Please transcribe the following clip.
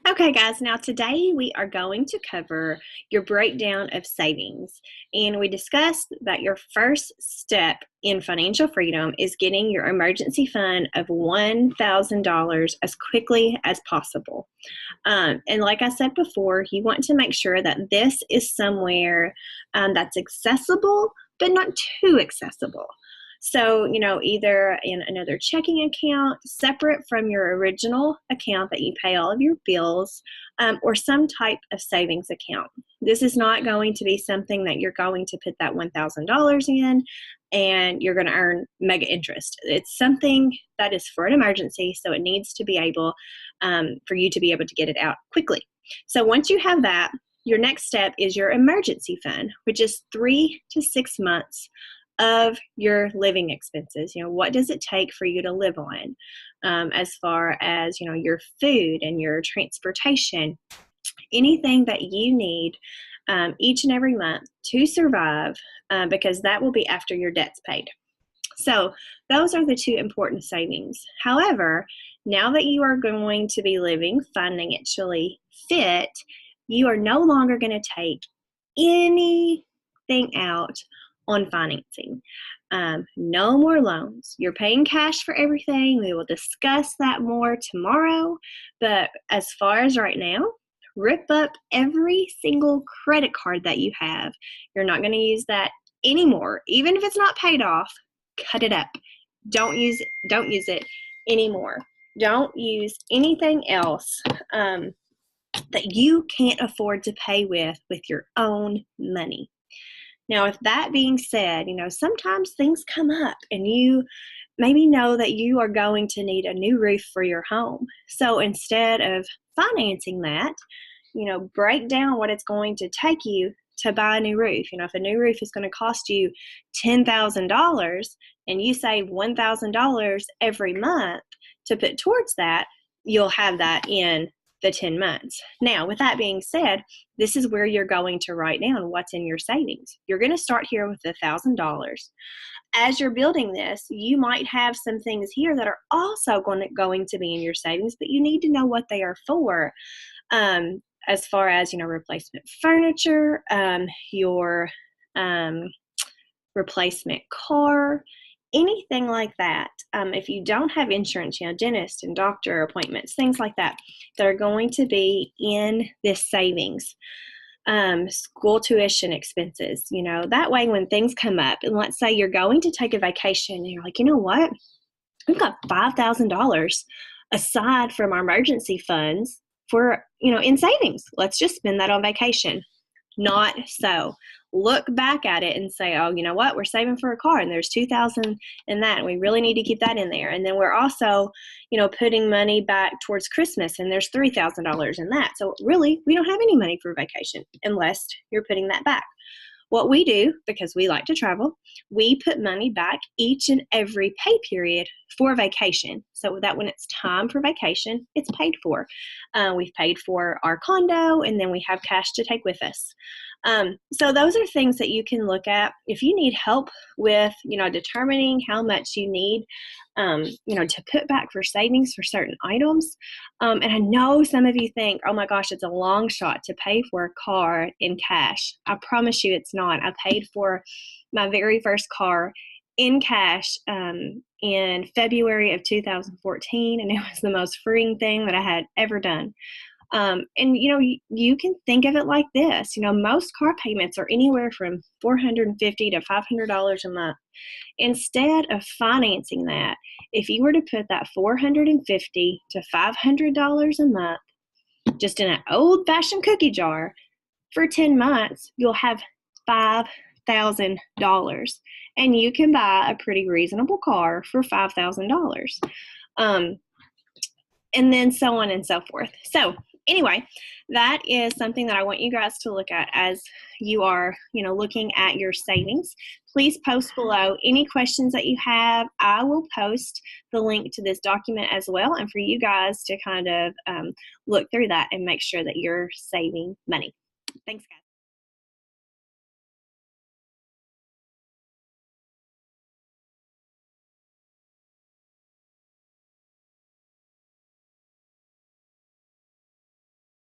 Okay, guys, now today we are going to cover your breakdown of savings. And we discussed that your first step in financial freedom is getting your emergency fund of $1,000 as quickly as possible. And like I said before, you want to make sure that this is somewhere that's accessible, but not too accessible. So, either in another checking account separate from your original account that you pay all of your bills, or some type of savings account. This is not going to be something that you're going to put that $1,000 in and you're going to earn mega interest. It's something that is for an emergency, so it needs to be able for you to be able to get it out quickly. So once you have that, your next step is your emergency fund, which is 3 to 6 months of your living expenses. What does it take for you to live on, as far as, your food and your transportation, anything that you need each and every month to survive, because that will be after your debt's paid. So those are the two important savings. However, now that you are going to be living financially fit, you are no longer going to take anything out on financing. No more loans. You're paying cash for everything. We will discuss that more tomorrow. But as far as right now, rip up every single credit card that you have. You're not going to use that anymore. Even if it's not paid off, cut it up. Don't use it anymore. Don't use anything else that you can't afford to pay with your own money. Now, with that being said, sometimes things come up and you maybe know that you are going to need a new roof for your home. So instead of financing that, break down what it's going to take you to buy a new roof. If a new roof is going to cost you $10,000 and you save $1,000 every month to put towards that, you'll have that in the 10 months. Now, with that being said, this is where you're going to write down what's in your savings. You're going to start here with $1,000. As you're building this, you might have some things here that are also going to be in your savings, but you need to know what they are for. As far as, replacement furniture, your replacement car, anything like that. If you don't have insurance, dentist and doctor appointments, things like that are going to be in this savings. School tuition expenses, that way when things come up, and let's say you're going to take a vacation and you're like, you know what, we've got $5,000 aside from our emergency funds for, in savings. Let's just spend that on vacation. Not so. Look back at it and say, oh, you know what? We're saving for a car and there's $2,000 in that, and we really need to keep that in there. And then we're also, putting money back towards Christmas and there's $3,000 in that. So really, we don't have any money for vacation unless you're putting that back. What we do, because we like to travel, we put money back each and every pay period for vacation, so that when it's time for vacation, it's paid for. We've paid for our condo, and then we have cash to take with us. So those are things that you can look at. If you need help with, determining how much you need, to put back for savings for certain items. And I know some of you think, oh my gosh, it's a long shot to pay for a car in cash. I promise you it's not. I paid for my very first car in cash in February of 2014, and it was the most freeing thing that I had ever done. And you can think of it like this. Most car payments are anywhere from $450 to $500 a month. Instead of financing that, if you were to put that $450 to $500 a month just in an old-fashioned cookie jar for 10 months, you'll have $5,000, and you can buy a pretty reasonable car for $5,000. And then so on and so forth. So anyway, that is something that I want you guys to look at as you are, looking at your savings. Please post below any questions that you have. I will post the link to this document as well, and for you guys to kind of look through that and make sure that you're saving money. Thanks, guys.